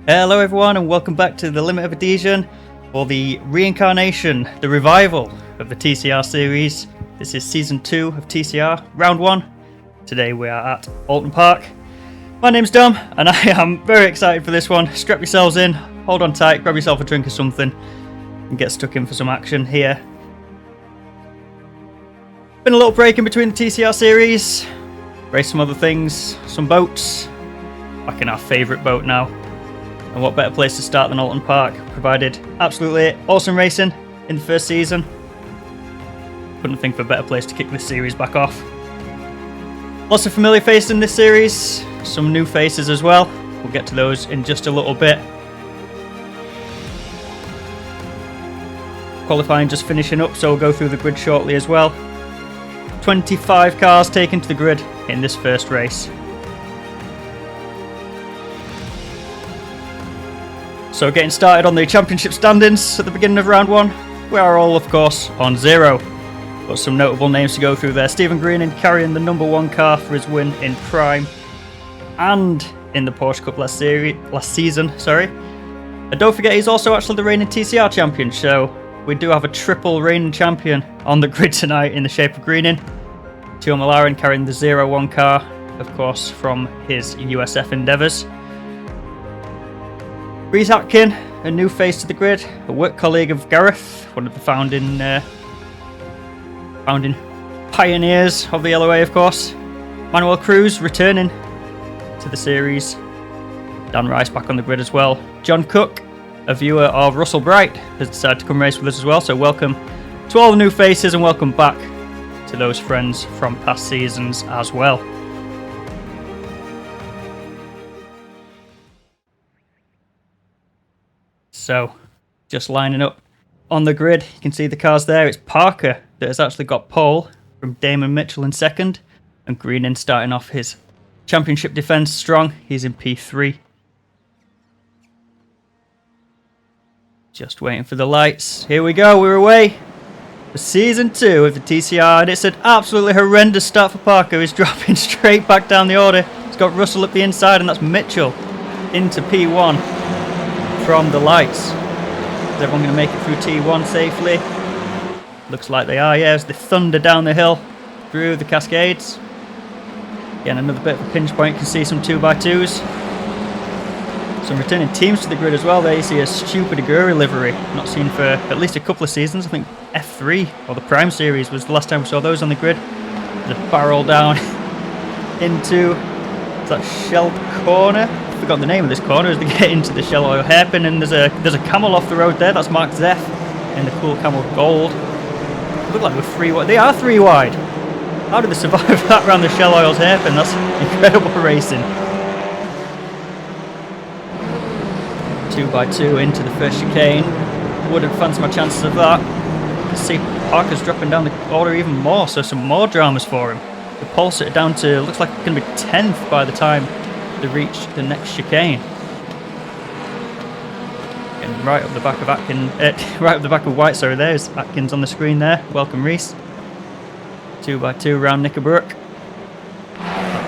Hello everyone and welcome back to the Limit of Adhesion for the reincarnation, the revival of the TCR series. This is Season 2 of TCR, Round 1. Today we are at Oulton Park. My name's Dom and I am very excited for this one. Strap yourselves in, hold on tight, grab yourself a drink or something and get stuck in for some action here. Been a little break in between the TCR series, raced some other things, some boats, back in our favourite boat now. And what better place to start than Oulton Park, provided absolutely awesome racing in the first season. Couldn't think of a better place to kick this series back off. Lots of familiar faces in this series, some new faces as well. We'll get to those in just a little bit. Qualifying just finishing up, so we'll go through the grid shortly as well. 25 cars taken to the grid in this first race. So getting started on the championship standings at the beginning of round 1, we are all of course on 0. Got some notable names to go through there. Stephen Greening carrying the number 1 car for his win in Prime and in the Porsche Cup last season. And don't forget he's also actually the reigning TCR champion, so we do have a triple reigning champion on the grid tonight in the shape of Greening. Teo Malarin carrying the 0-1 car, of course, from his USF endeavours. Reese Atkin, a new face to the grid, a work colleague of Gareth, one of the founding pioneers of the LOA, of course. Manuel Cruz returning to the series. Dan Rice back on the grid as well. John Cook, a viewer of Russell Bright, has decided to come race with us as well, so welcome to all the new faces and welcome back to those friends from past seasons as well. So, just lining up on the grid, you can see the cars there. It's Parker that has actually got pole from Damon Mitchell in second, and Greening starting off his championship defence strong. He's in P3. Just waiting for the lights. Here we go, we're away for Season 2 of the TCR, and it's an absolutely horrendous start for Parker. He's dropping straight back down the order. He's got Russell up the inside, and that's Mitchell into P1. From the lights. Is everyone going to make it through T1 safely? Looks like they are, yes. They thunder down the hill through the Cascades. Again, another bit of a pinch point. You can see some 2x2s. Some returning teams to the grid as well. There you see a stupid Aguri livery. Not seen for at least a couple of seasons. I think F3 or the Prime Series was the last time we saw those on the grid. There's a barrel down into that Shell corner. I forgot the name of this corner as they get into the Shell Oil hairpin, and there's a camel off the road there. That's Mark Zeff in the cool camel gold. Look like we're 3 wide. They are 3 wide. How did they survive that around the Shell Oil's hairpin? That's incredible racing. 2x2 into the first chicane. Wouldn't fancy my chances of that. You can see Parker's dropping down the order even more, so some more dramas for him. The pole sitter down to, looks like it's going to be 10th by the time they reach the next chicane. And right up the back of right up the back of White, sorry, there's Atkins on the screen there. Welcome Reese. 2x2 round Knickerbrook.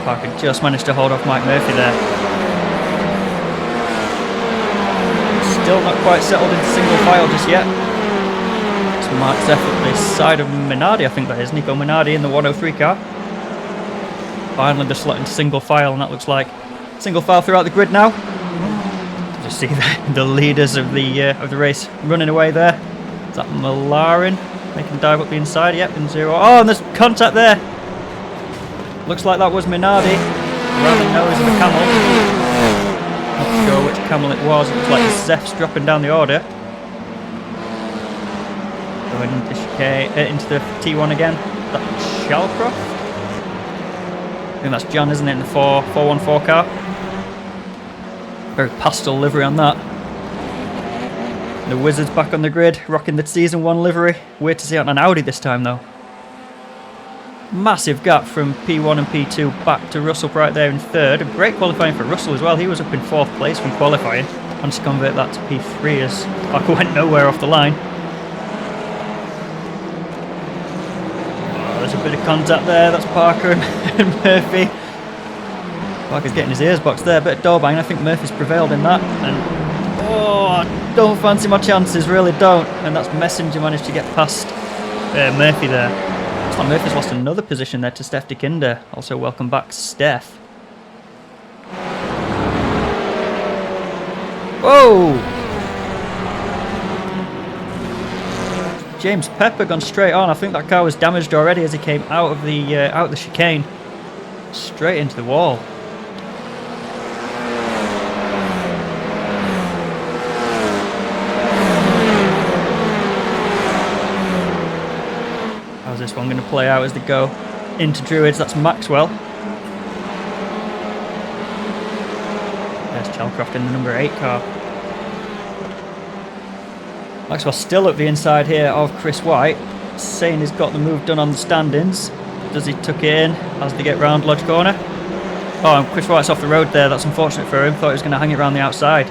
Parker just managed to hold off Mike Murphy there. Still not quite settled into single file just yet. It's Mark Zeff at the side of Minardi, I think that is. Nico Minardi in the 103 car. Finally they're slotting to single file, and that looks like single file throughout the grid now. Just see the leaders of the race running away there. Is that Malarin making a dive up the inside? Yep, in 0. Oh, and there's contact there. Looks like that was Minardi around the nose of the camel. Not sure which camel it was. It looks like Zeff's dropping down the order. Going into the T1 again. Is that Shellcroft? I think that's John, isn't it, in the 414 car? Very pastel livery on that. The Wizards back on the grid, rocking the Season 1 livery. Weird to see it on an Audi this time, though. Massive gap from P1 and P2 back to Russell right there in 3rd. A great qualifying for Russell as well. He was up in 4th place from qualifying. Managed to convert that to P3 as Parker went nowhere off the line. Oh, there's a bit of contact there. That's Parker and Murphy. Parker's getting his ears boxed there, bit of door bang. I think Murphy's prevailed in that, and oh, don't fancy my chances, really don't. And that's Messenger managed to get past Murphy there. Looks like Murphy's lost another position there to Steph de Kinder. Also welcome back, Steph. Whoa! James Pepper gone straight on. I think that car was damaged already as he came out of the chicane. Straight into the wall. How's this one going to play out as they go into Druids? That's Maxwell. There's Chalcroft in the number 8 car. Maxwell still up the inside here of Chris White, saying he's got the move done on the standings. Does he tuck it in as they get round Lodge Corner? Oh, and Chris White's off the road there. That's unfortunate for him. Thought he was going to hang it around the outside.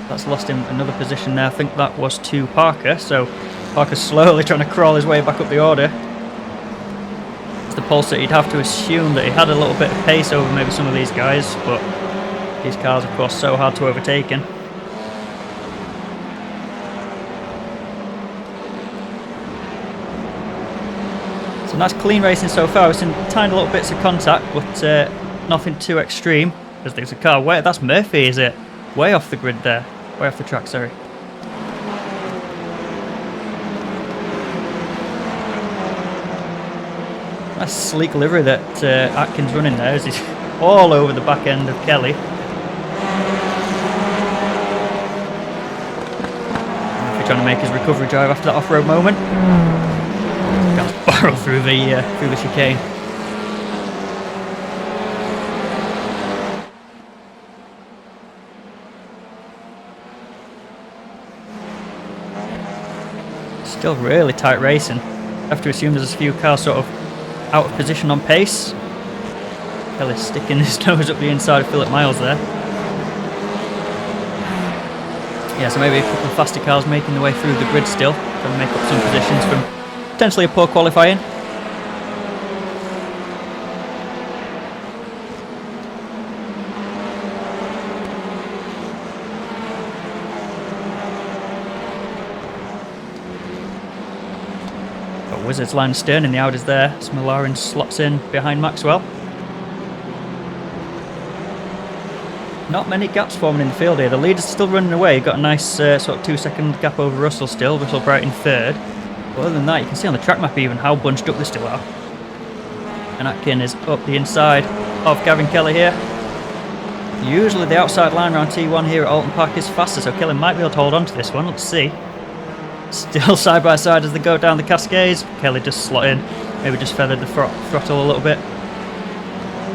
That's lost him another position there. I think that was to Parker. So Parker's slowly trying to crawl his way back up the order. It's the pulse that you'd have to assume that he had a little bit of pace over maybe some of these guys, but these cars, of course, so hard to overtake in. Nice clean racing so far. We've seen tiny little bits of contact, but nothing too extreme. Because there's a car way. That's Murphy, is it? Way off the grid there. Way off the track, sorry. Nice sleek livery that Atkins running there as he's all over the back end of Kelly. Murphy trying to make his recovery drive after that off-road moment. Barrel through the chicane. Still really tight racing. Have to assume there's a few cars sort of out of position on pace. Kelly's sticking his nose up the inside of Philip Miles there. Yeah, so maybe a couple of faster cars making their way through the grid still, trying to make up some positions from potentially a poor qualifying. Got Wizards line stern in the Audis there. Smalarin slots in behind Maxwell. Not many gaps forming in the field here. The leader's still running away. Got a nice sort of 2-second gap over Russell still. Russell Bright in third. But other than that, you can see on the track map even how bunched up they still are. And Atkin is up the inside of Gavin Kelly here. Usually the outside line around T1 here at Oulton Park is faster, so Kelly might be able to hold on to this one. Let's see. Still side by side as they go down the Cascades. Kelly just slot in. Maybe just feathered the throttle a little bit.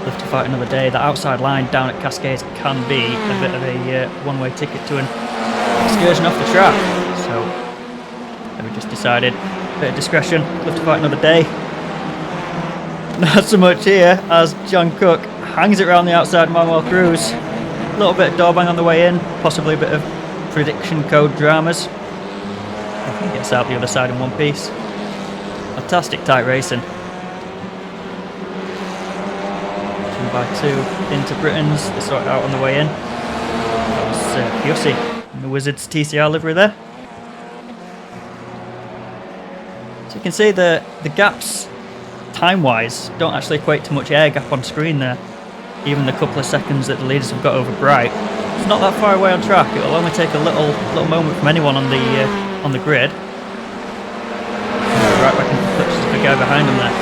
Live to fight another day. The outside line down at Cascades can be a bit of a one-way ticket to an excursion off the track. So we just decided, bit of discretion, live to fight another day. Not so much here as John Cook hangs it around the outside of Manuel Cruz. A little bit of door bang on the way in, possibly a bit of prediction code dramas. I think he gets out the other side in one piece. Fantastic tight racing. 2x2 into Britons, they sort it out on the way in. That was Yossi in the Wizards TCR livery there. So you can see the gaps, time-wise, don't actually equate to much air gap on screen there. Even the couple of seconds that the leaders have got over Bright. It's not that far away on track. It'll only take a little moment from anyone on the grid. Right back into the touches of the guy behind him there.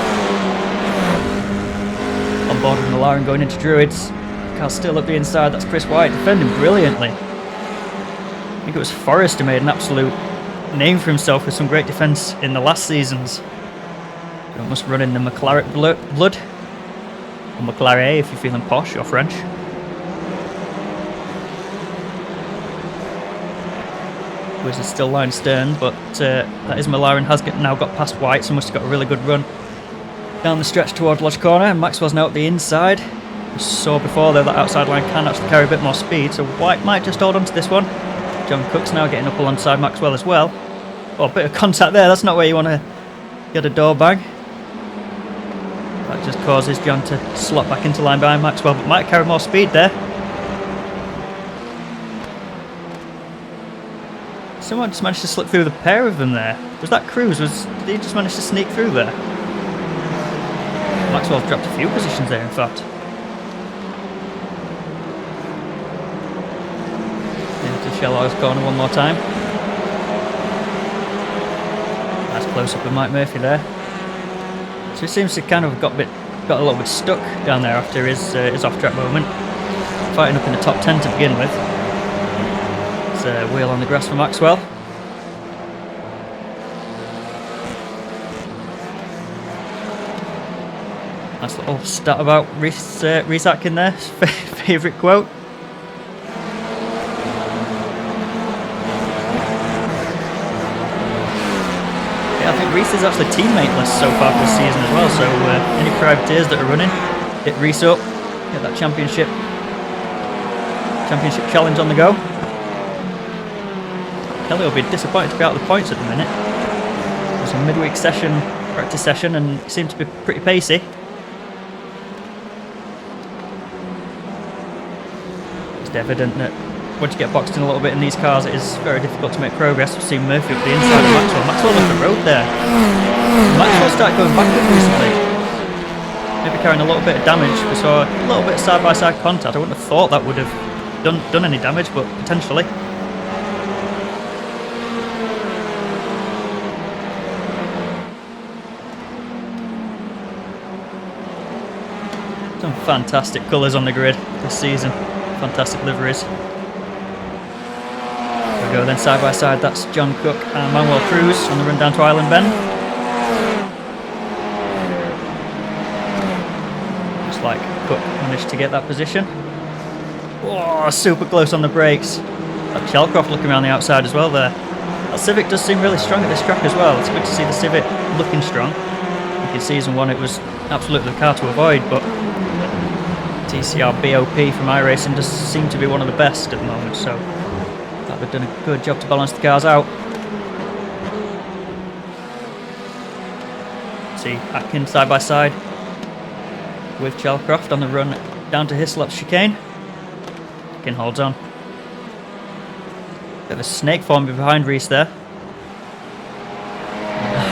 On board with Malaran going into Druids. Car's still up the inside. That's Chris White defending brilliantly. I think it was Forrest who made an absolute name for himself with some great defence in the last seasons. You must run in the McLaren blood, or McLaren if you're feeling posh or French. Wiz is still line stern, but that is McLaren has now got past White, so must have got a really good run down the stretch toward Lodge Corner, and Maxwell's now at the inside. We saw before though that outside line can actually carry a bit more speed, so White might just hold on to this one. John Cook's now getting up alongside Maxwell as well. Oh, a bit of contact there. That's not where you want to get a door bang. That just causes John to slot back into line behind Maxwell, but might carry more speed there. Someone just managed to slip through the pair of them there. Was that Cruz? Did he just manage to sneak through there? Maxwell's dropped a few positions there, in fact. Into Shelley's corner one more time. Nice close up of Mike Murphy there. So he seems to kind of got a little bit stuck down there after his off-track moment. Fighting up in the top 10 to begin with. It's a wheel on the grass for Maxwell. Nice little stat about Reese Atkin there. Favourite quote. I think Reese is actually teammateless so far this season as well, so any privateers that are running, hit Reese up, get that championship challenge on the go. Kelly will be disappointed to be out of the points at the minute. It was a midweek practice session, and it seemed to be pretty pacey. It's evident that once you get boxed in a little bit in these cars, it is very difficult to make progress. We've seen Murphy up the inside of Maxwell. Maxwell left the road there. Maxwell started going backward recently. Maybe carrying a little bit of damage. We saw a little bit of side-by-side contact. I wouldn't have thought that would have done any damage, but potentially. Some fantastic colours on the grid this season. Fantastic liveries. We go then side by side. That's John Cook and Manuel Cruz on the run down to Island Bend. Looks like Cook managed to get that position. Oh, super close on the brakes. That Chalcroft looking around the outside as well there. That Civic does seem really strong at this track as well. It's good to see the Civic looking strong. I think in season 1 it was absolutely the car to avoid, but TCR BOP from iRacing does seem to be one of the best at the moment, so they've done a good job to balance the cars out. See Atkins side by side with Chalcroft on the run down to Hislop's chicane. Atkin holds on. Bit of a snake forming behind Reese there.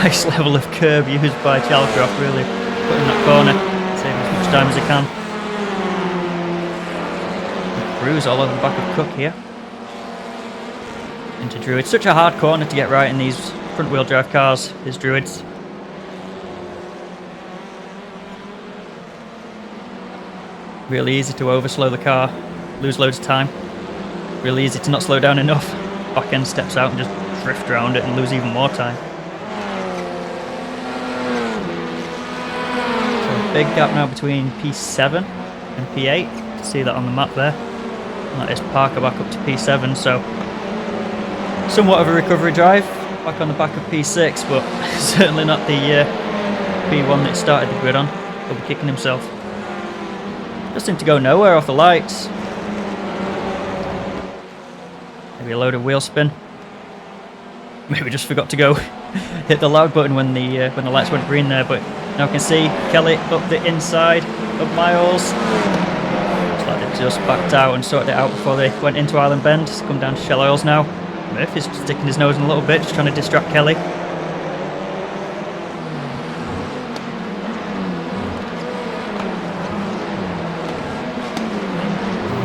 Nice level of curb used by Chalcroft, really putting that corner, saving as much time as he can. Cruz all over the back of Cook here. Into Druid. Such a hard corner to get right in these front wheel drive cars, his Druids. Really easy to overslow the car, lose loads of time. Really easy to not slow down enough. Back end steps out and just drift around it and lose even more time. So a big gap now between P7 and P8. You can see that on the map there. And that is Parker back up to P7, so somewhat of a recovery drive, back on the back of P6, but certainly not the P1 that started the grid on. He'll be kicking himself. Just seemed to go nowhere off the lights. Maybe a load of wheel spin. Maybe just forgot to go hit the loud button when the lights went green there, but now I can see Kelly up the inside of Miles. Looks like they just backed out and sorted it out before they went into Island Bend. It's come down to Shell Oils now. Murphy's sticking his nose in a little bit, just trying to distract Kelly.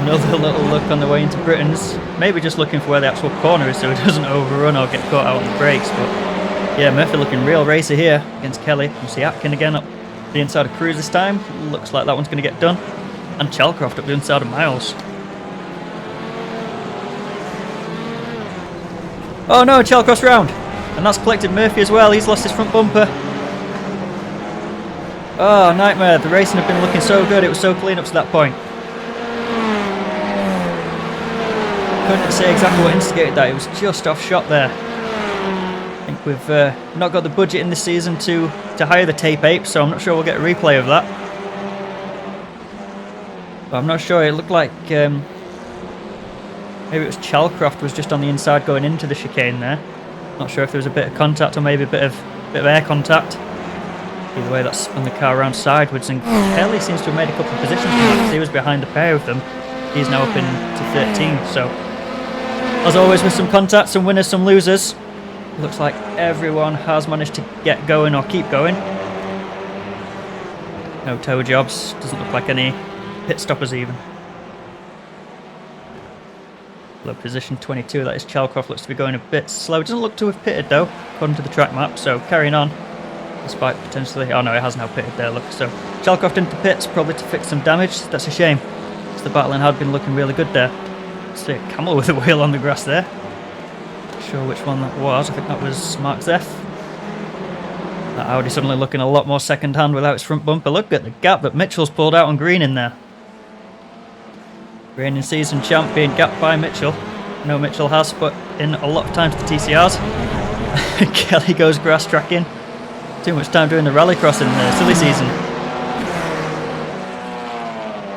Another little look on the way into Britain's. Maybe just looking for where the actual corner is so he doesn't overrun or get caught out on the brakes. But yeah, Murphy looking real racy here against Kelly. You see Atkin again up the inside of Cruz this time. Looks like that one's going to get done. And Chalcroft up the inside of Miles. Oh no, Chalcroft's round. And that's collected Murphy as well. He's lost his front bumper. Oh, nightmare. The racing had been looking so good. It was so clean up to that point. Couldn't say exactly what instigated that. It was just off shot there. I think we've not got the budget in this season to hire the tape ape, so I'm not sure we'll get a replay of that. But I'm not sure. It looked like maybe it was Chalcroft was just on the inside going into the chicane there. Not sure if there was a bit of contact or maybe a bit of air contact. Either way, that's spun the car around sideways, and Kelly seems to have made a couple of positions from that. He was behind the pair of them. He's now up into 13, so as always with some contact, some winners, some losers. It looks like everyone has managed to get going or keep going. No tow jobs, doesn't look like any pit stoppers even. Low position 22, that is Chalcroft, looks to be going a bit slow. Doesn't look to have pitted though, according to the track map, so carrying on. Despite potentially, oh no, it has now pitted there, look. So Chalcroft into pits, probably to fix some damage. That's a shame, because the battling had been looking really good there. See a camel with a wheel on the grass there. Not sure which one that was, I think that was Mark's F. That Audi suddenly looking a lot more second hand without its front bumper. Look at the gap that Mitchell's pulled out on Green in there. Reigning season champ being gapped by Mitchell. I know Mitchell has, but in a lot of times the TCRs. Kelly goes grass tracking. Too much time doing the rallycross in the silly season.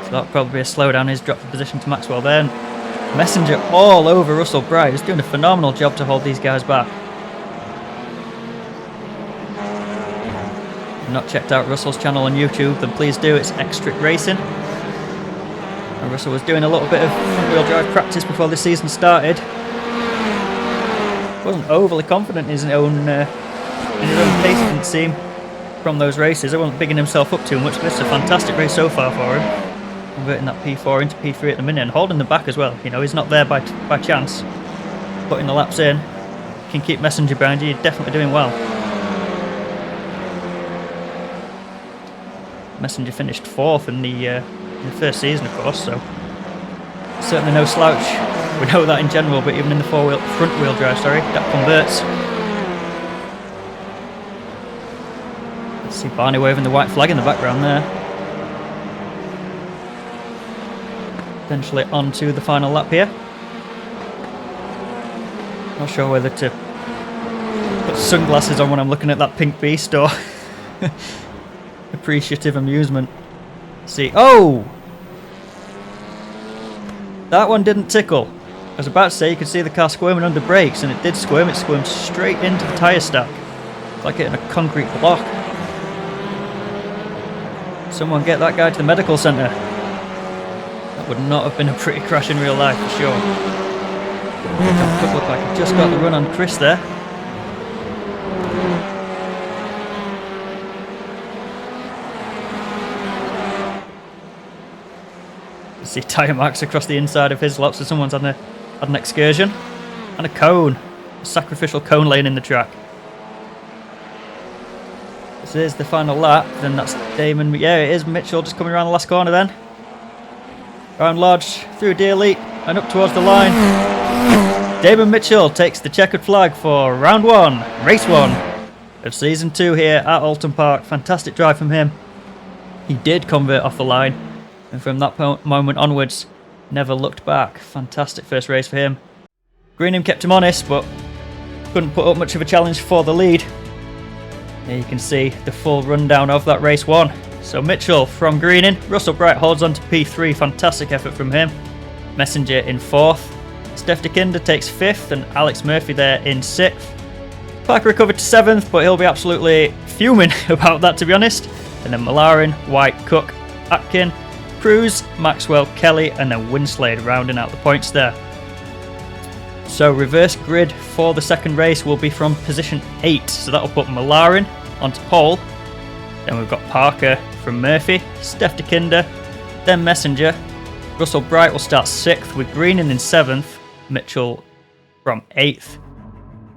So that'll probably be a slowdown. He's dropped the position to Maxwell there. Messenger all over Russell Bright. He's doing a phenomenal job to hold these guys back. If you've not checked out Russell's channel on YouTube, then please do. It's Extric Racing. And Russell was doing a little bit of front-wheel drive practice before the season started. Wasn't overly confident in his own pace, it didn't seem, from those races. He wasn't bigging himself up too much, but it's a fantastic race so far for him. Converting that P4 into P3 at the minute and holding them back as well. You know, he's not there by chance. Putting the laps in, can keep Messenger behind you, you're definitely doing well. Messenger finished 4th in the first season, of course, so certainly no slouch. We know that in general, but even in the front wheel drive, that converts. Let's see Barney waving the white flag in the background there. Potentially onto the final lap here. Not sure whether to put sunglasses on when I'm looking at that pink beast or appreciative amusement. See, oh! That one didn't tickle. I was about to say you could see the car squirming under brakes, and it did squirm. It squirmed straight into the tyre stack. It's like hitting a concrete block. Someone get that guy to the medical centre. That would not have been a pretty crash in real life for sure. It could look like he just got the run on Chris there. You see tyre marks across the inside of his lot, so someone's had an excursion. And a cone. A sacrificial cone laying in the track. This is the final lap, then that's Damon. Yeah, it is Mitchell just coming around the last corner then. Around Lodge, through Deer Leap, and up towards the line. Damon Mitchell takes the checkered flag for round 1, race 1 of season 2 here at Oulton Park. Fantastic drive from him. He did convert off the line, and from that moment onwards, never looked back. Fantastic first race for him. Greenham kept him honest, but couldn't put up much of a challenge for the lead. Here you can see the full rundown of that race 1. So Mitchell from Greening, Russell Bright holds on to P3, fantastic effort from him. Messenger in 4th, Steph DeKinder takes 5th, and Alex Murphy there in 6th. Parker recovered to 7th, but he'll be absolutely fuming about that, to be honest. And then Malarin, White, Cook, Atkin, Cruz, Maxwell, Kelly, and then Winslade rounding out the points there. So reverse grid for the second race will be from position 8, so that'll put Malarin onto pole. Then we've got Parker from Murphy, Steph DeKinder, then Messenger. Russell Bright will start 6th with Greening in 7th, Mitchell from 8th.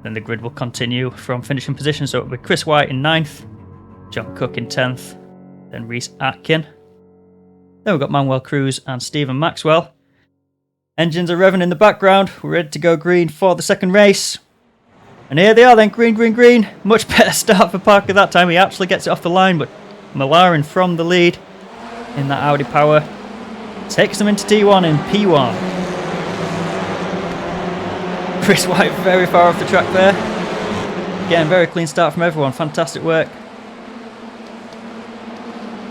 Then the grid will continue from finishing position, so it'll be Chris White in 9th, John Cook in 10th, then Reese Atkin. Then we've got Manuel Cruz and Stephen Maxwell. Engines are revving in the background, we're ready to go green for the second race. And here they are then, green, green, green. Much better start for Parker that time. He actually gets it off the line, but Malarin from the lead in that Audi Power takes them into T1 in P1. Chris White very far off the track there. Again, very clean start from everyone. Fantastic work.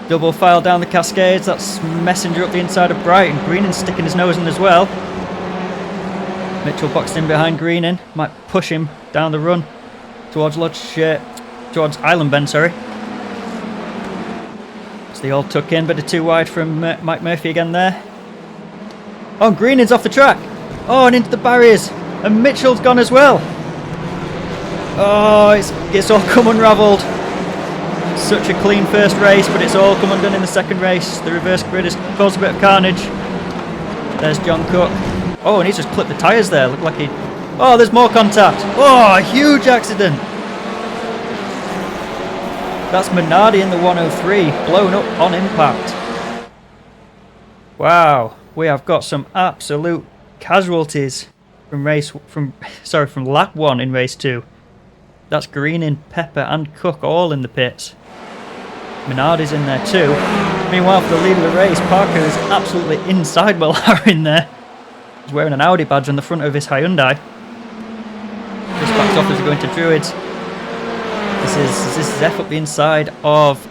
Double file down the Cascades. That's Messenger up the inside of Bright, and Greening sticking his nose in as well. Mitchell boxed in behind Greening, might push him down the run towards Lodge, towards Island Bend, sorry. So they all tuck in, but they're too wide from Mike Murphy again there. Oh, Greening's off the track. Oh, and into the barriers. And Mitchell's gone as well. Oh, it's all come unravelled. Such a clean first race, but it's all come undone in the second race. The reverse grid has caused a bit of carnage. There's John Cook. Oh, and he's just clipped the tyres there. Looked like he... Oh, there's more contact. Oh, a huge accident. That's Minardi in the 103, blown up on impact. Wow, we have got some absolute casualties from lap 1 in race 2. That's Greening, Pepper and Cook all in the pits. Minardi's in there too. Meanwhile, for the lead of the race, Parker is absolutely inside McLaren there. He's wearing an Audi badge on the front of his Hyundai. Just backs off as we're going to Druids. This is Zeph up the inside of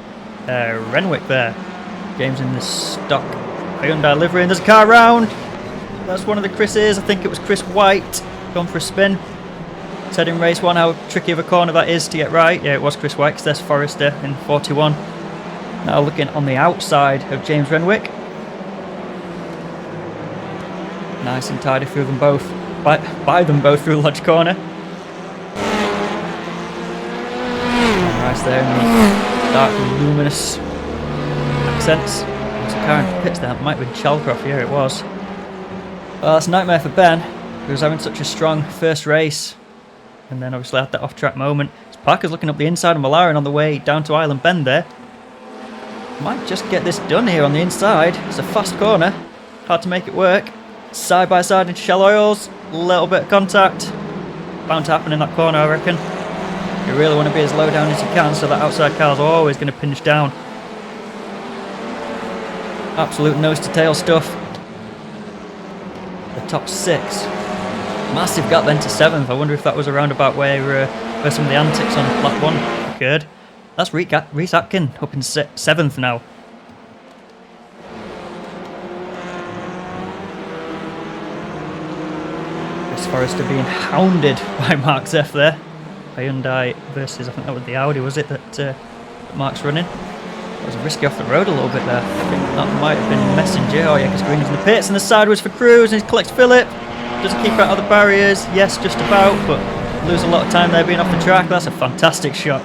Renwick there. James in the stock Hyundai livery, and there's a car round. That's one of the Chris's. I think it was Chris White gone for a spin. Said in race 1 how tricky of a corner that is to get right. Yeah, it was Chris White, because there's Forrester in 41. Now looking on the outside of James Renwick. Nice and tidy through them both. By them both through Lodge Corner. Nice there in the dark luminous accents. There's a car in pits there. It might have been Chalcroft. Here it was. Well, that's a nightmare for Ben, who was having such a strong first race. And then obviously had that off-track moment. So Parker's looking up the inside of Malaren on the way down to Island Bend there. Might just get this done here on the inside. It's a fast corner. Hard to make it work. Side by side into Shell Oils. Little bit of contact. Bound to happen in that corner, I reckon. You really want to be as low down as you can, so that outside car's always going to pinch down. Absolute nose to tail stuff. The top 6. Massive gap then to 7th. I wonder if that was a roundabout where some of the antics on lap 1 occurred. That's Reese Atkin up in 7th now. Chris Forrester being hounded by Mark Zeff there. Hyundai versus, I think that was the Audi, was it, that Mark's running? That was risky off the road a little bit there. I think that might have been Messenger. Oh yeah, because Green's in the pits, and the sideways for Cruz, and he collects Phillip. Doesn't keep out of the barriers, yes, just about, but lose a lot of time there being off the track. That's a fantastic shot.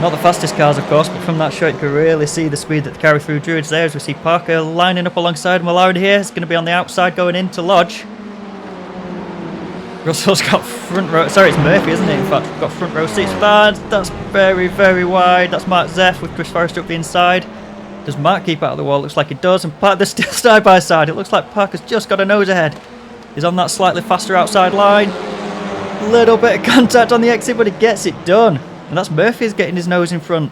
Not the fastest cars, of course, but from that shot you can really see the speed that they carry through Druids there, as we see Parker lining up alongside Mallory here. It's going to be on the outside going into Lodge. Russell's got front row, sorry, it's Murphy, isn't it? In fact, got front row seats. That's very, very wide. That's Mark Zeff with Chris Forrester up the inside. Does Mark keep out of the wall? Looks like he does, and they're still side by side. It looks like Parker's just got a nose ahead. He's on that slightly faster outside line. Little bit of contact on the exit, but he gets it done. And that's Murphy's getting his nose in front.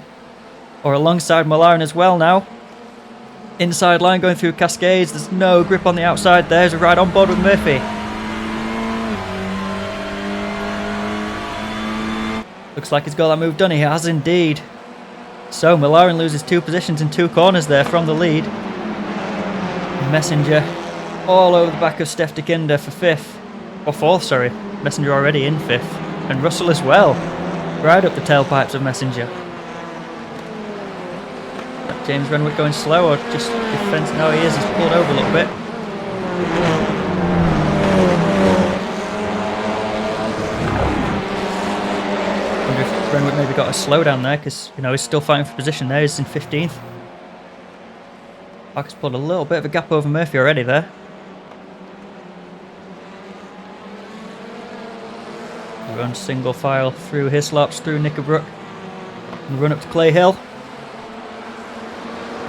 Or alongside Malaren as well now. Inside line going through Cascades. There's no grip on the outside. There's a ride on board with Murphy. Looks like he's got that move done. He has indeed. So Malaren loses 2 positions in 2 corners there from the lead. Messenger all over the back of Steph De Kinder for 5th. Or 4th, sorry. Messenger already in 5th. And Russell as well. Right up the tailpipes of Messenger. James Renwick going slow or just defence? No, he is. He's pulled over a little bit. Wonder if Renwick maybe got a slowdown there, because he's still fighting for position there. He's in 15th. Parker's pulled a little bit of a gap over Murphy already there. Run single file through Hislops, through Knickerbrook, and run up to Clay Hill.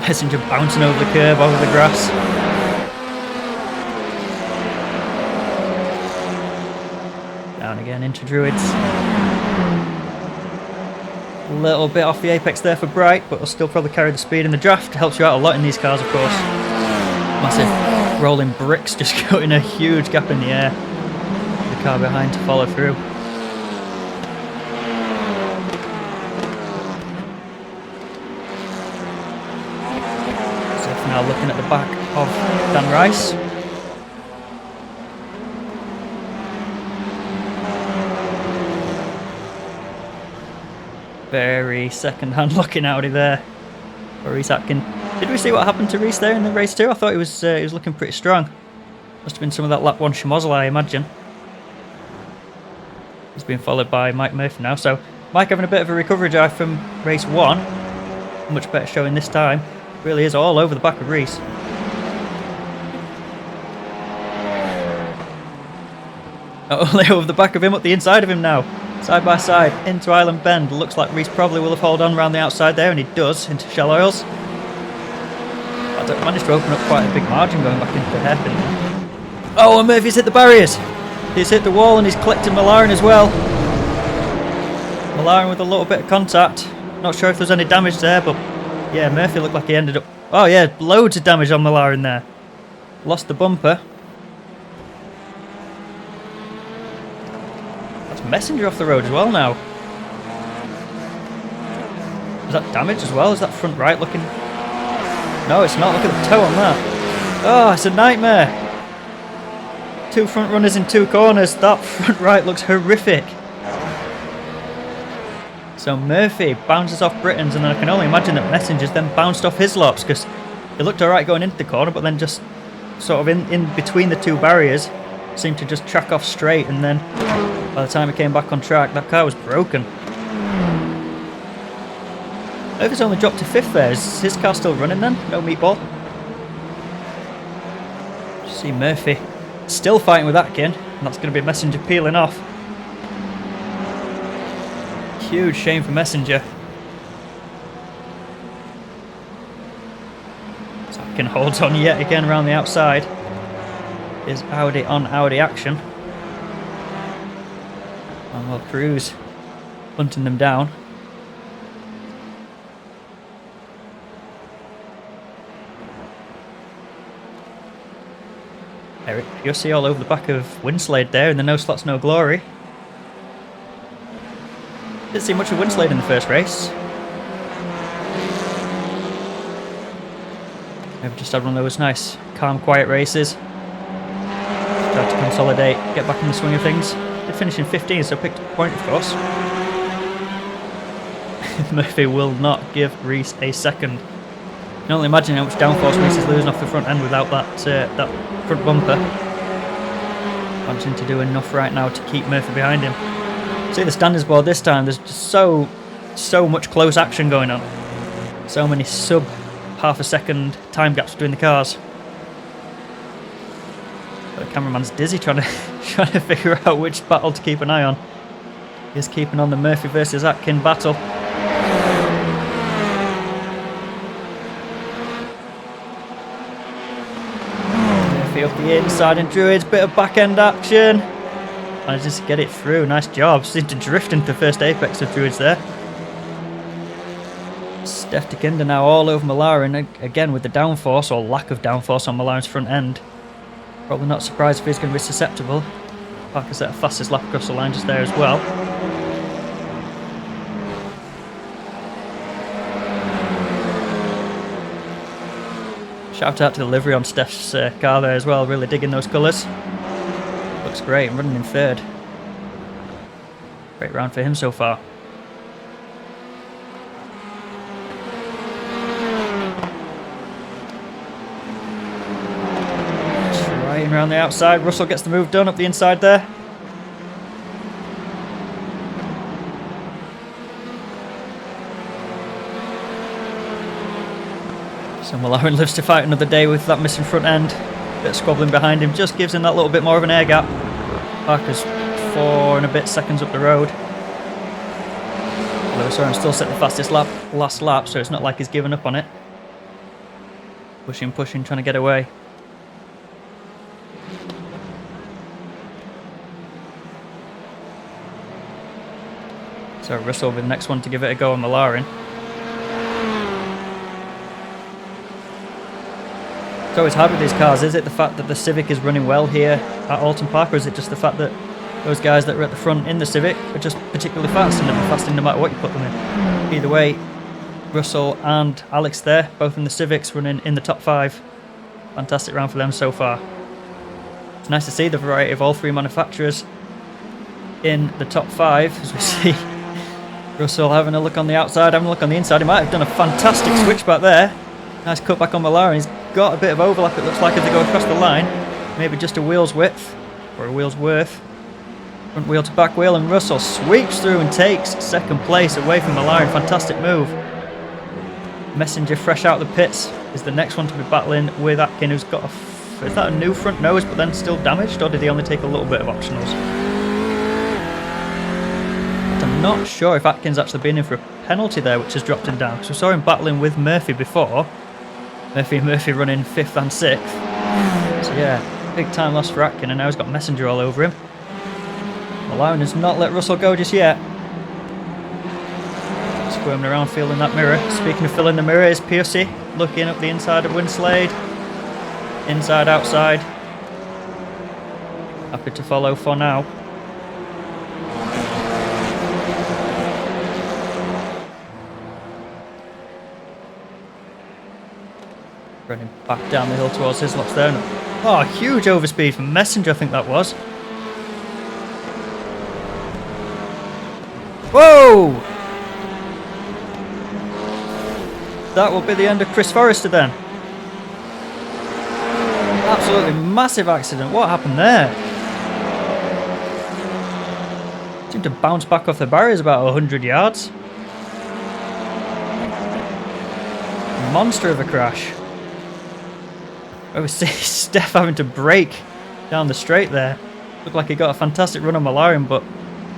Messenger bouncing over the curb, over the grass. Down again into Druids. A little bit off the apex there for Bright, but will still probably carry the speed in the draft. Helps you out a lot in these cars, of course. Massive rolling bricks just cutting a huge gap in the air. The car behind to follow through. Now looking at the back of Dan Rice. Very second-hand looking Audi there. for Reese Atkin. Did we see what happened to Reese there in the race 2? I thought he was looking pretty strong. Must have been some of that lap 1 schmozzle, I imagine. He's being followed by Mike Murphy now. So Mike having a bit of a recovery drive from race 1. Much better showing this time. Really is all over the back of Reese. Not only over the back of him, up the inside of him now. Side by side, into Island Bend. Looks like Reese probably will have held on around the outside there, and he does, into Shell Oils. But managed to open up quite a big margin going back into the hairpin there. Oh, and Murphy's hit the barriers. He's hit the wall and he's collected Malaren as well. Malaren with a little bit of contact. Not sure if there's any damage there, but yeah, Murphy looked like he ended up... Oh yeah, loads of damage on Malaren there. Lost the bumper. That's Messenger off the road as well now. Is that damage as well? Is that front right looking... No, it's not. Look at the toe on that. Oh, it's a nightmare. 2 front runners in 2 corners. That front right looks horrific. So Murphy bounces off Britton's, and then I can only imagine that Messenger's then bounced off his lops, because it looked alright going into the corner, but then just sort of in between the 2 barriers seemed to just track off straight, and then by the time it came back on track, that car was broken. Murphy's only dropped to 5th there. Is his car still running then? No meatball? See Murphy still fighting with Atkin, and that's going to be Messenger peeling off. Huge shame for Messenger. So Atkin holds on yet again around the outside. Is Audi on Audi action. And well, Cruz hunting them down. Eric Jussi all over the back of Winslade there in the No Slots No Glory. Didn't see much of Winslade in the first race. They've just had one of those nice, calm, quiet races. Tried to consolidate, get back in the swing of things. Did finish in 15, so picked up a point, of course. Murphy will not give Reese a second. You can only imagine how much downforce Reese is losing off the front end without that front bumper. Managing to do enough right now to keep Murphy behind him. See the standings board this time, there's just so much close action going on. So many sub half a second time gaps between the cars. The cameraman's dizzy trying to figure out which battle to keep an eye on. He's keeping on the Murphy versus Atkin battle. Murphy up the inside and Druids, bit of back end action. Manages to get it through, nice job. Seemed to drift into the first apex of Druids there. Steph Dekinder now all over Malaren, again with the downforce, or lack of downforce on Malaren's front end. Probably not surprised if he's going to be susceptible. Parker set a fastest lap across the line just there as well. Shout out to the livery on Steph's car there as well, really digging those colours. Looks great, running in 3rd. Great round for him so far. Trying around the outside, Russell gets the move done up the inside there. So Malaren lives to fight another day with that missing front end. Bit of squabbling behind him, just gives him that little bit more of an air gap. Parker's 4 and a bit seconds up the road. Although Soren still set the fastest lap last lap, so it's not like he's given up on it. Pushing, trying to get away. So Russell will be the next one to give it a go on Malaren. It's always hard with these cars. Is it the fact that the Civic is running well here at Oulton Park, or is it just the fact that those guys that were at the front in the Civic are just particularly fast and they'll be fast no matter what you put them in? Either way, Russell and Alex there, both in the Civics, running in the top 5. Fantastic round for them so far. It's nice to see the variety of all 3 manufacturers in the top 5, as we see Russell having a look on the outside, having a look on the inside. He might have done a fantastic switch back there. Nice cut back on McLaren. He's got a bit of overlap, it looks like, as they go across the line. Maybe just a wheel's width, or a wheel's worth. Front wheel to back wheel, and Russell sweeps through and takes second place away from McLaren. Fantastic move. Messenger fresh out of the pits is the next one to be battling with Atkin, who's got is that a new front nose but then still damaged, or did he only take a little bit of optionals? I'm not sure if Atkin's actually been in for a penalty there, which has dropped him down, because we saw him battling with Murphy before. Murphy running 5th and 6th. So yeah, big time loss for Atkin, and now he's got Messenger all over him. McLaren has not let Russell go just yet. Squirming around feeling that mirror. Speaking of filling the mirror, is Piercy looking up the inside of Winslade. Inside, outside. Happy to follow for now. Running back down the hill towards Hislop's there. Oh, huge overspeed from Messenger, I think that was. Whoa! That will be the end of Chris Forrester then. Absolutely massive accident. What happened there? Seemed to bounce back off the barriers about 100 yards. Monster of a crash. I was seeing Steph having to brake down the straight there. Looked like he got a fantastic run on McLaren, but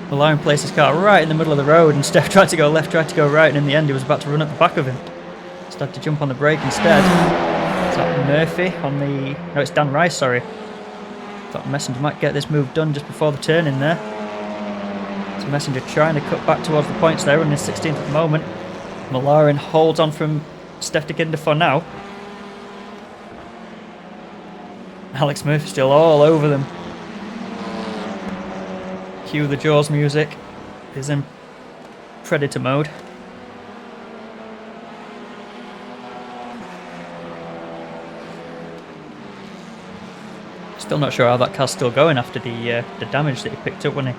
McLaren placed his car right in the middle of the road, and Steph tried to go left, tried to go right, and in the end he was about to run at the back of him. Just had to jump on the brake instead. Is that Murphy on the... No, it's Dan Rice, sorry. Thought Messenger might get this move done just before the turn in there. So Messenger trying to cut back towards the points there, running 16th at the moment. McLaren holds on from Steph Dekinder for now. Alex Murphy still all over them. Cue the Jaws music. He's in Predator mode. Still not sure how that car's still going after the damage that he picked up when he...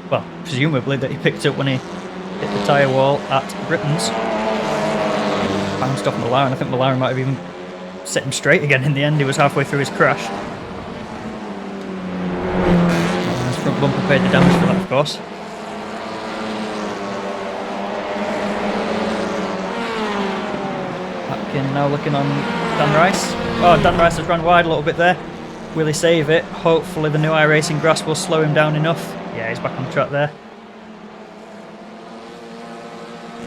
Well, presumably that he picked up when he hit the tyre wall at Britain's. Bounced off McLaren. I think McLaren might have even set him straight again in the end. He was halfway through his crash. His front bumper paid the damage for that, of course. Atkin now looking on Dan Rice. Oh, Dan Rice has run wide a little bit there. Will he save it? Hopefully the new iRacing grass will slow him down enough. Yeah, he's back on track there.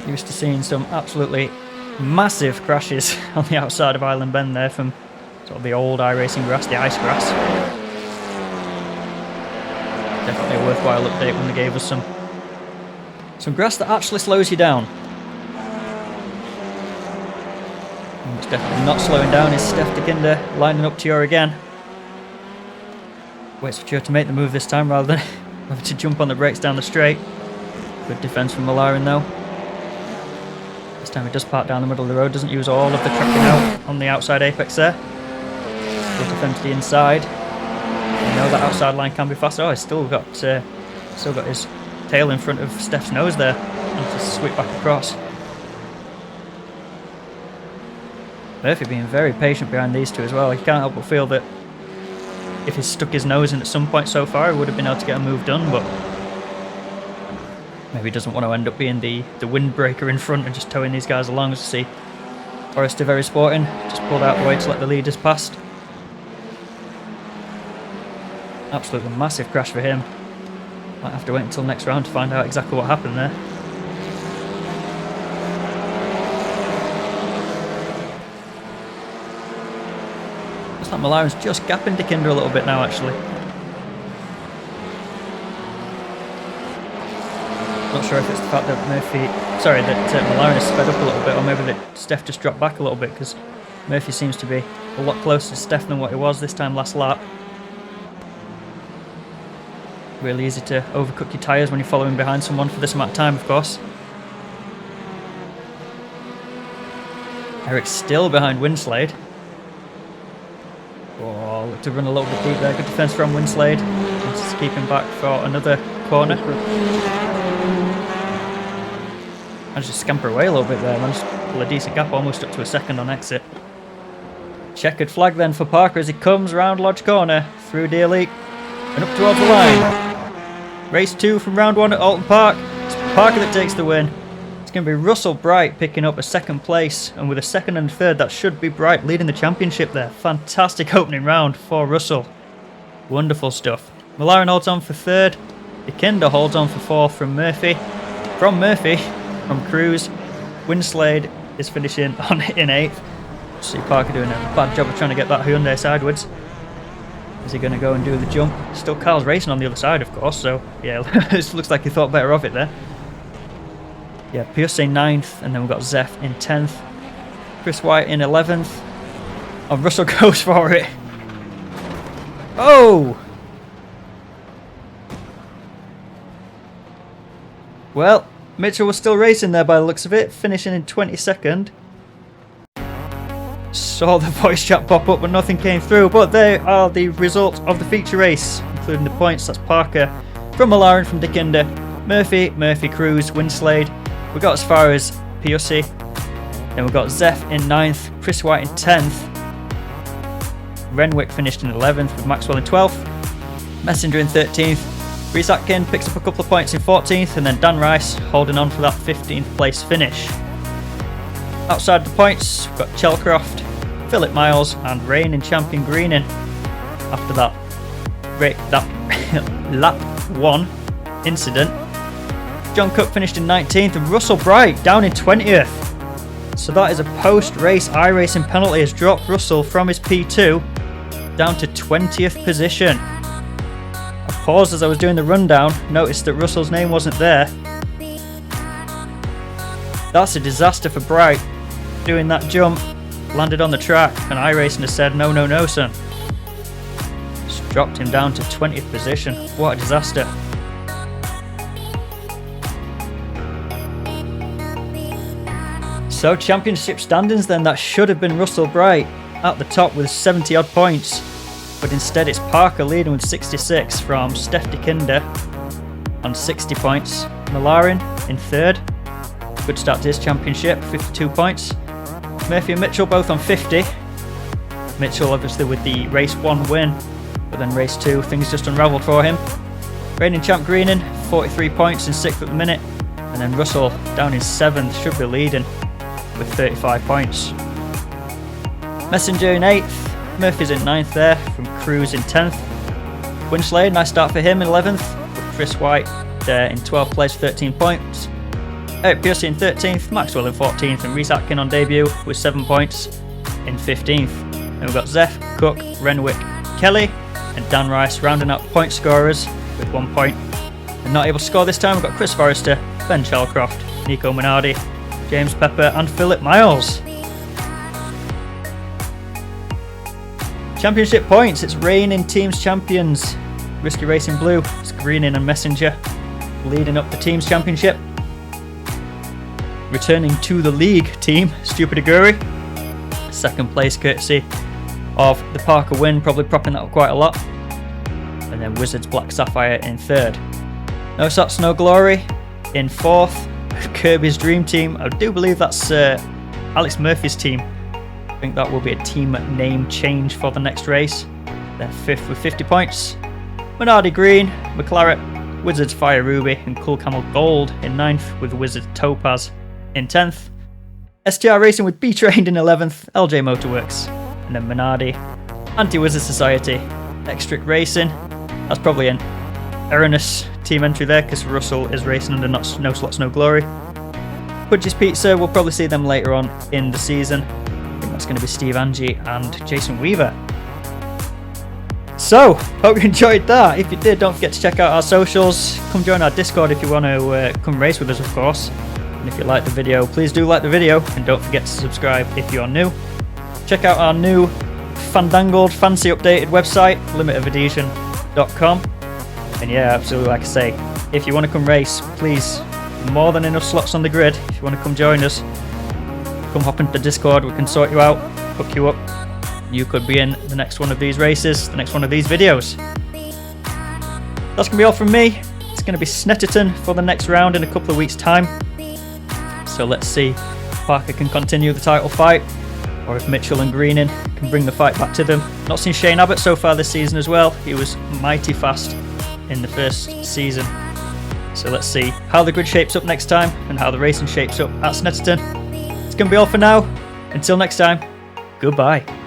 Used to seeing some absolutely massive crashes on the outside of Island Bend there from sort of the old iRacing grass, the ice grass. Definitely a worthwhile update when they gave us some grass that actually slows you down. And what's definitely not slowing down is Steph Dekinder lining up Tior again. Waits for Tior to make the move this time rather than having to jump on the brakes down the straight. Good defence from McLaren though. This time he does park down the middle of the road, doesn't use all of the tracking out on the outside apex there. Good defend to the inside. You know that outside line can be faster. Oh, he's still got his tail in front of Steph's nose there, and to sweep back across. Murphy being very patient behind these two as well. He can't help but feel that if he stuck his nose in at some point so far, he would have been able to get a move done, but maybe he doesn't want to end up being the windbreaker in front and just towing these guys along. As you see, Forrester very sporting, just pulled out the way to let the leaders past. Absolutely massive crash for him. Might have to wait until next round to find out exactly what happened there. Looks like McLaren's just gapping Dekinder a little bit now, actually. Not sure if it's the fact that McLaren has sped up a little bit, or maybe that Steph just dropped back a little bit, because Murphy seems to be a lot closer to Steph than what he was this time last lap. Really easy to overcook your tyres when you're following behind someone for this amount of time, of course. Eric's still behind Winslade. Oh, look to run a little bit deep there. Good defence from Winslade. Just keep him back for another corner. Managed to scamper away a little bit there. Managed to pull a decent gap, almost up to a second on exit. Checkered flag then for Parker as he comes round Lodge Corner, through Deer Leak, and up towards the line. Race 2 from round 1 at Oulton Park. It's Parker that takes the win. It's going to be Russell Bright picking up a second place, and with a second and third, that should be Bright leading the championship there. Fantastic opening round for Russell. Wonderful stuff. Malaren holds on for third. Dekinder holds on for fourth from Murphy. From Cruz. Winslade is finishing on in eighth. See Parker doing a bad job of trying to get that Hyundai sideways. Is he going to go and do the jump? Still Carl's racing on the other side, of course, so yeah, it looks like he thought better of it there. Yeah, Piusse 9th, and then we've got Zeph in 10th. Chris White in 11th. Oh, Russell goes for it. Oh! Well, Mitchell was still racing there by the looks of it, finishing in 22nd. Saw the voice chat pop up, but nothing came through. But they are the results of the feature race, including the points. That's Parker from Malaren, from Dekinder, Murphy, Cruz, Winslade. We got as far as Piusse. Then we've got Zeph in 9th, Chris White in 10th. Renwick finished in 11th with Maxwell in 12th. Messenger in 13th. Reese Atkin picks up a couple of points in 14th, and then Dan Rice holding on for that 15th place finish. Outside the points, we've got Chelcroft, Philip Miles, and Rain and Champion Greening. After that lap 1 incident, John Cook finished in 19th, and Russell Bright down in 20th. So that is a post-race iRacing penalty has dropped Russell from his P2 down to 20th position. I paused as I was doing the rundown, noticed that Russell's name wasn't there. That's a disaster for Bright. Doing that jump, landed on the track, and iRacing has said, no, son. It's dropped him down to 20th position. What a disaster. So, championship standings then, that should have been Russell Bright at the top with 70 odd points. But instead it's Parker leading with 66 from Steph Dekinder on 60 points. Malaren in third. Good start to his championship, 52 points. Murphy and Mitchell both on 50. Mitchell obviously with the race 1 win, but then race 2 things just unravelled for him. Reigning champ Greening, 43 points in 6th at the minute, and then Russell down in 7th, should be leading with 35 points. Messenger in 8th, Murphy's in 9th there, from Cruz in 10th. Winslade, nice start for him in 11th, with Chris White there in 12th place, 13 points. Eric Piusse in 13th, Maxwell in 14th, and Reese Atkin on debut with 7 points in 15th. Then we've got Zeph, Cook, Renwick, Kelly, and Dan Rice rounding up point scorers with 1 point. And not able to score this time, we've got Chris Forrester, Ben Chalcroft, Nico Minardi, James Pepper, and Philip Miles. Championship points, it's reigning teams champions. Risky Racing Blue, it's Greening and Messenger leading up the teams championship. Returning to the league team, Stupid Aguri. Second place courtesy of the Parker win, probably propping that up quite a lot. And then Wizards Black Sapphire in third. No Sots, No Glory in fourth. Kirby's Dream Team, I do believe that's Alex Murphy's team. I think that will be a team name change for the next race. They're fifth with 50 points. Minardi Green, McLaren, Wizards Fire Ruby, and Cool Camel Gold in 9th, with Wizards Topaz in 10th. STR Racing with B Trained in 11th, LJ Motorworks, and then Minardi, Anti-Wizard Society, Extric Racing. That's probably an erroneous team entry there because Russell is racing under No Slots No Glory. Pudge's Pizza, we'll probably see them later on in the season. I think that's going to be Steve Angie and Jason Weaver. So, hope you enjoyed that. If you did, don't forget to check out our socials. Come join our Discord if you want to come race with us, of course. And if you like the video, please do like the video, and don't forget to subscribe if you're new. Check out our new fandangled, fancy updated website, limitofadhesion.com. And yeah, absolutely, like I say, if you want to come race, please, more than enough slots on the grid. If you want to come join us, come hop into the Discord, we can sort you out, hook you up. You could be in the next one of these races, the next one of these videos. That's going to be all from me. It's going to be Snetterton for the next round in a couple of weeks' time. So let's see if Parker can continue the title fight, or if Mitchell and Greening can bring the fight back to them. Not seen Shane Abbott so far this season as well. He was mighty fast in the first season. So let's see how the grid shapes up next time and how the racing shapes up at Snetterton. It's going to be all for now. Until next time, goodbye.